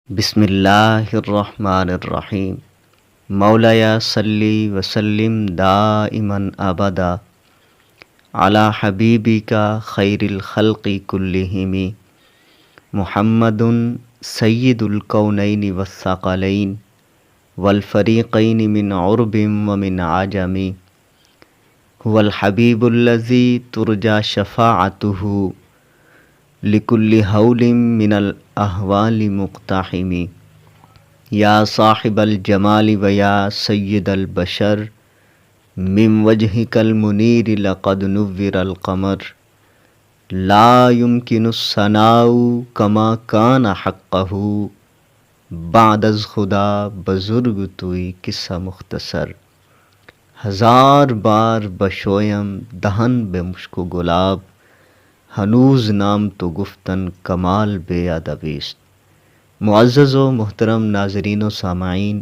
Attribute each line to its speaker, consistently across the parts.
Speaker 1: بسم اللہ الرحمن الرحیم مولایا صلی وسلم دائماً ابدا علی حبیبک خیر الخلق کلہم محمد سید الکونین والثقلین والفریقین من عرب ومن عجم هو الحبیب الذی ترجى شفاعته لکل حول من الاحوال مقتحم یا صاحب الجمال و یا سید البشر من وجهک المنیر لقد نور القمر لا يمكن الثناء کما کان حقہ بعد از خدا بزرگ توئی قصہ مختصر ہزار بار بشویم دہن بے مشک و گلاب ہنوز نام تو گفتن کمال بے ادبیست۔ معزز و محترم ناظرین و سامعین،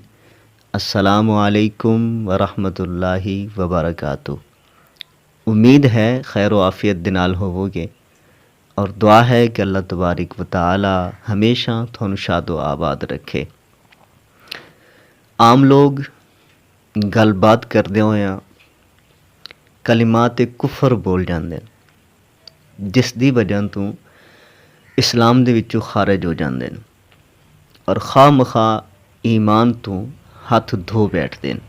Speaker 1: السلام علیکم ورحمۃ اللہ وبرکاتہ۔ امید ہے خیر و عافیت دے نال ہووگے اور دعا ہے کہ اللہ تبارک و تعالی ہمیشہ تھانوں شاد و آباد رکھے۔ عام لوگ گل بات کردے ہویا کلمات کفر بول جاندے ہیں، جس دی وجہ تو اسلام دے وچوں خارج ہو جاندے ہیں اور خواہ مخواہ ایمان تو ہاتھ دھو بیٹھتے ہیں۔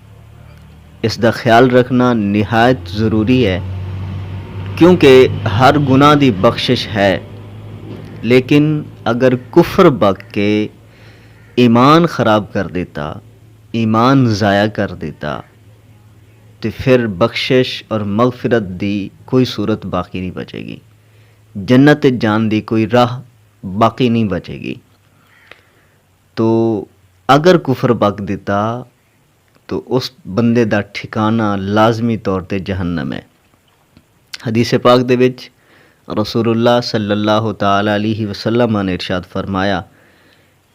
Speaker 1: اس دا خیال رکھنا نہایت ضروری ہے، کیونکہ ہر گناہ دی بخشش ہے، لیکن اگر کفر بک کے ایمان خراب کر دیتا، ایمان ضائع کر دیتا، تو پھر بخشش اور مغفرت دی کوئی صورت باقی نہیں بچے گی، جنت جان دی کوئی راہ باقی نہیں بچے گی۔ تو اگر کفر بک دیتا تو اس بندے دا ٹھکانہ لازمی طور تے جہنم ہے۔ حدیث پاک دے وچ رسول اللہ صلی اللہ تعالی علیہ وسلم نے ارشاد فرمایا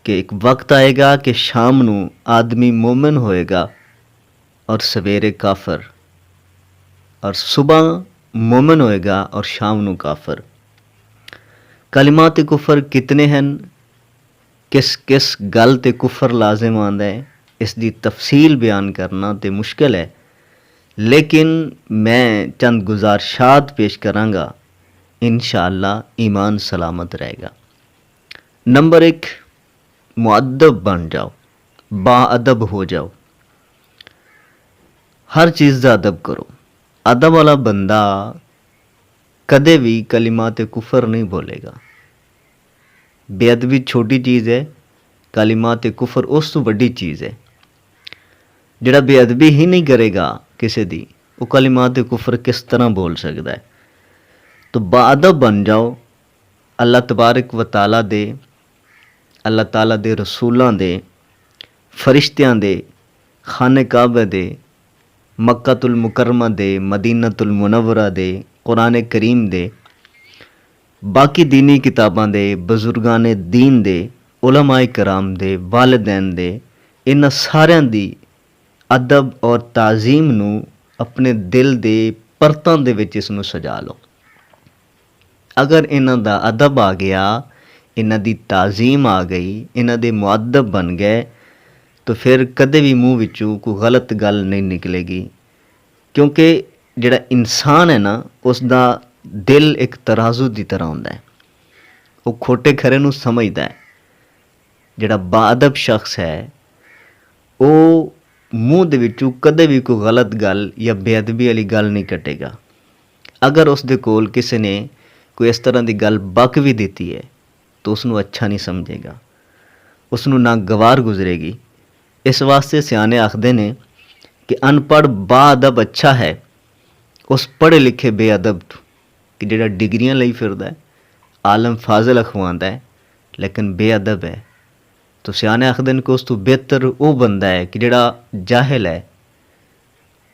Speaker 1: کہ ایک وقت آئے گا کہ شام نو آدمی مومن ہوئے گا اور سویرے کافر، اور صبح مومن ہوئے گا اور شام نو کافر۔ کلمات کفر کتنے ہیں، کس کس گل تے کفر لازم آندا ہے، اس دی تفصیل بیان کرنا تے مشکل ہے، لیکن میں چند گزارشات پیش کراں گا، انشاءاللہ ایمان سلامت رہے گا۔ نمبر 1، مؤدب بن جاؤ، با ادب ہو جاؤ، ہر چیز دا ادب کرو۔ ادب والا بندہ کدے بھی کلمات کفر نہیں بولے گا۔ بے ادبی چھوٹی چیز ہے، کلمات کفر اس تو بڑی چیز ہے۔ جڑا بے ادبی ہی نہیں کرے گا کسی دی، وہ کلمات کفر کس طرح بول سکتا ہے؟ تو با ادب بن جاؤ، اللہ تبارک و تعالیٰ دے، اللہ تعالیٰ دے رسولاں دے، فرشتیاں دے، خانہ کعبہ دے، مکہ المکرمہ دے، مدینہ المنورہ دے، قرآن کریم دے، باقی دینی کتاباں دے، بزرگان دین دے، علماء کرام دے، والدین دے، انہاں ساریاں دی ادب اور تعظیم نو اپنے دل دے پرتاں دے وچ اس نو سجا لو۔ اگر انہاں دا ادب آ گیا، انہاں دی تعظیم آ گئی، انہاں دے مؤدب بن گئے، تو پھر کدے بھی منہ وچوں کوئی غلط گل نہیں نکلے گی، کیونکہ جڑا انسان ہے نا، اس دا دل ایک ترازو دی طرح ہوندا ہے، وہ کھوٹے کھرے نو سمجھدا ہے۔ جڑا با ادب شخص ہے وہ منہ دے وچوں کدے بھی کوئی غلط گل یا بے ادبی والی گل نہیں کٹے گا۔ اگر اس دے کول کسی نے کوئی اس طرح دی گل بک بھی دیتی ہے تو اس نو اچھا نہیں سمجھے گا، اس نو ناگوار گزرے گی۔ اس واسطے سیانے آکھدے نے کہ ان پڑھ با ادب اچھا ہے اس پڑھے لکھے بے ادب تو، کہ جڑا ڈگریاں لئی پھردا ہے، عالم فاضل اخواندا ہے لیکن بے ادب ہے، تو سیانے آکھدے نے کہ اس تو بہتر وہ بندہ ہے کہ جڑا جاہل ہے،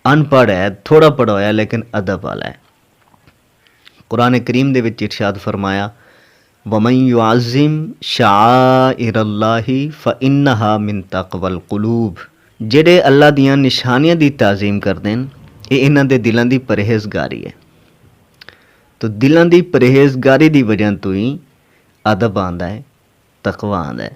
Speaker 1: ان پڑھ ہے، تھوڑا پڑھا ہویا لیکن ادب والا ہے۔ قرآن کریم دے وچ ارشاد فرمایا وَمَن يُعَظِّمْ شَعَائِرَ اللَّهِ فَإِنَّهَا مِن تَقْوَى الْقُلُوبِ، جڑے اللہ دیاں نشانیاں دی تعظیم کردے ہیں، یہ انہاں دے دلاں دی پرہیزگاری ہے۔ تو دلاں دی پرہیزگاری دی وجہ تو ہی ادب آندا ہے، تقوی آندا ہے۔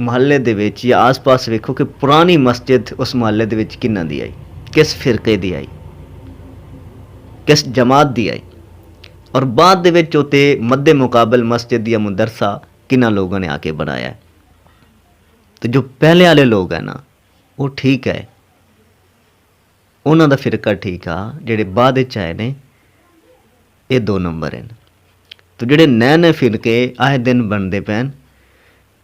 Speaker 1: ਮੁਹੱਲੇ ਦੇ ਵਿੱਚ ਜਾਂ ਆਸ-ਪਾਸ ਵੇਖੋ ਕਿ ਪੁਰਾਣੀ ਮਸਜਿਦ ਉਸ ਮੁਹੱਲੇ ਦੇ ਵਿੱਚ ਕਿਹਨਾਂ ਦੀ ਆਈ, ਕਿਸ ਫਿਰਕੇ ਦੀ ਆਈ, ਕਿਸ ਜਮਾਤ ਦੀ ਆਈ, ਔਰ ਬਾਅਦ ਦੇ ਵਿੱਚ ਉੱਤੇ ਮੱਦੇ ਮੁਕਾਬਲ ਮਸਜਿਦ ਜਾਂ ਮਦਰਸਾ ਕਿਹਨਾਂ ਲੋਕਾਂ ਨੇ ਆ ਕੇ ਬਣਾਇਆ ਹੈ। ਤੇ ਜੋ ਪਹਿਲੇ ਵਾਲੇ ਲੋਕ ਹੈ ਨਾ, ਉਹ ਠੀਕ ਹੈ, ਉਹਨਾਂ ਦਾ ਫਿਰਕਾ ਠੀਕ ਆ। ਜਿਹੜੇ ਬਾਅਦ ਵਿੱਚ ਆਏ ਨੇ ਇਹ 2 ਨੰਬਰ ਹਨ। ਤੇ ਜਿਹੜੇ ਨਵੇਂ ਫਿਰਕੇ ਆਏ ਦਿਨ ਬਣਦੇ ਪੈਣ,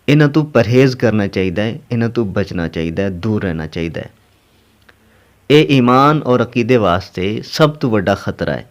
Speaker 1: ਇਹਨਾਂ ਤੋਂ ਪਰਹੇਜ਼ ਕਰਨਾ ਚਾਹੀਦਾ ਹੈ, ਇਹਨਾਂ ਤੋਂ ਬਚਣਾ ਚਾਹੀਦਾ ਹੈ, ਦੂਰ ਰਹਿਣਾ ਚਾਹੀਦਾ ਹੈ। ਇਹ ਈਮਾਨ ਔਰ ਅਕੀਦੇ ਵਾਸਤੇ ਸਭ ਤੋਂ ਵੱਡਾ ਖਤਰਾ ਹੈ।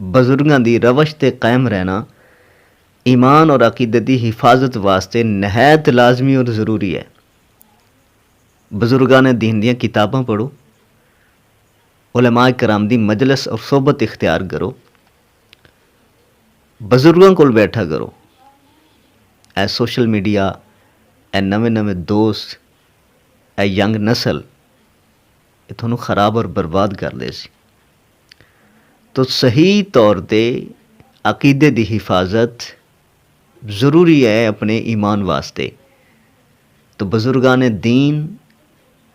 Speaker 1: ਬਜ਼ੁਰਗਾਂ ਦੀ ਰਵਸ਼ 'ਤੇ ਕਾਇਮ ਰਹਿਣਾ ਈਮਾਨ ਔਰ ਅਕੀਦੇ ਦੀ ਹਿਫਾਜ਼ਤ ਵਾਸਤੇ ਨਹਾਇਤ ਲਾਜ਼ਮੀ ਔਰ ਜ਼ਰੂਰੀ ਹੈ। ਬਜ਼ੁਰਗਾਂ ਨੇ ਦੀਨ ਦੀਆਂ ਕਿਤਾਬਾਂ ਪੜ੍ਹੋ, ਉਲਮਾ ਇਕਰਾਮ ਦੀ ਮਜਲਿਸ ਔਰ ਸੋਬਤ ਇਖਤਿਆਰ ਕਰੋ, ਬਜ਼ੁਰਗਾਂ ਕੋਲ ਬੈਠਾ ਕਰੋ। ਇਹ ਸੋਸ਼ਲ ਮੀਡੀਆ, ਇਹ ਨਵੇਂ ਦੋਸਤ, ਇਹ ਯੰਗ ਨਸਲ, ਇਹ ਤੁਹਾਨੂੰ ਖਰਾਬ ਔਰ ਬਰਬਾਦ ਕਰਦੇ ਸੀ। ਤੋ ਸਹੀ ਤੌਰ 'ਤੇ ਅਕੀਦੇ ਦੀ ਹਿਫਾਜ਼ਤ ਜ਼ਰੂਰੀ ਹੈ ਆਪਣੇ ਈਮਾਨ ਵਾਸਤੇ। ਤੋ ਬਜ਼ੁਰਗਾਂ ਨੇ ਦੀਨ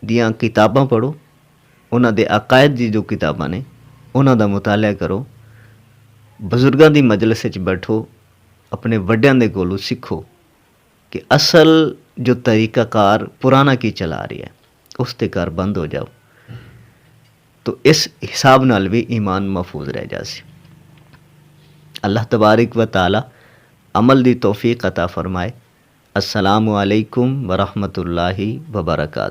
Speaker 1: ਦੀਆਂ ਕਿਤਾਬਾਂ ਪੜ੍ਹੋ, ਉਹਨਾਂ ਦੇ ਅਕਾਇਦ ਦੀ ਜੋ ਕਿਤਾਬਾਂ ਨੇ ਉਹਨਾਂ ਦਾ ਮੁਤਾਲਿਆ ਕਰੋ, ਬਜ਼ੁਰਗਾਂ ਦੀ ਮਜਲਿਸ ਵਿੱਚ ਬੈਠੋ, ਆਪਣੇ ਵੱਡਿਆਂ ਦੇ ਕੋਲੋਂ ਸਿੱਖੋ ਕਿ ਅਸਲ ਜੋ ਤਰੀਕਾਕਾਰ ਪੁਰਾਣਾ ਕੀ ਚਲਾ ਰਿਹਾ ਹੈ, ਉਸ 'ਤੇ ਘਰ ਬੰਦ ਹੋ ਜਾਓ। تو اس حساب نال بھی ایمان محفوظ رہ جاسی۔ اللہ تبارک و تعالی عمل دی توفیق عطا فرمائے۔ السلام علیکم ورحمۃ اللہ وبرکاتہ۔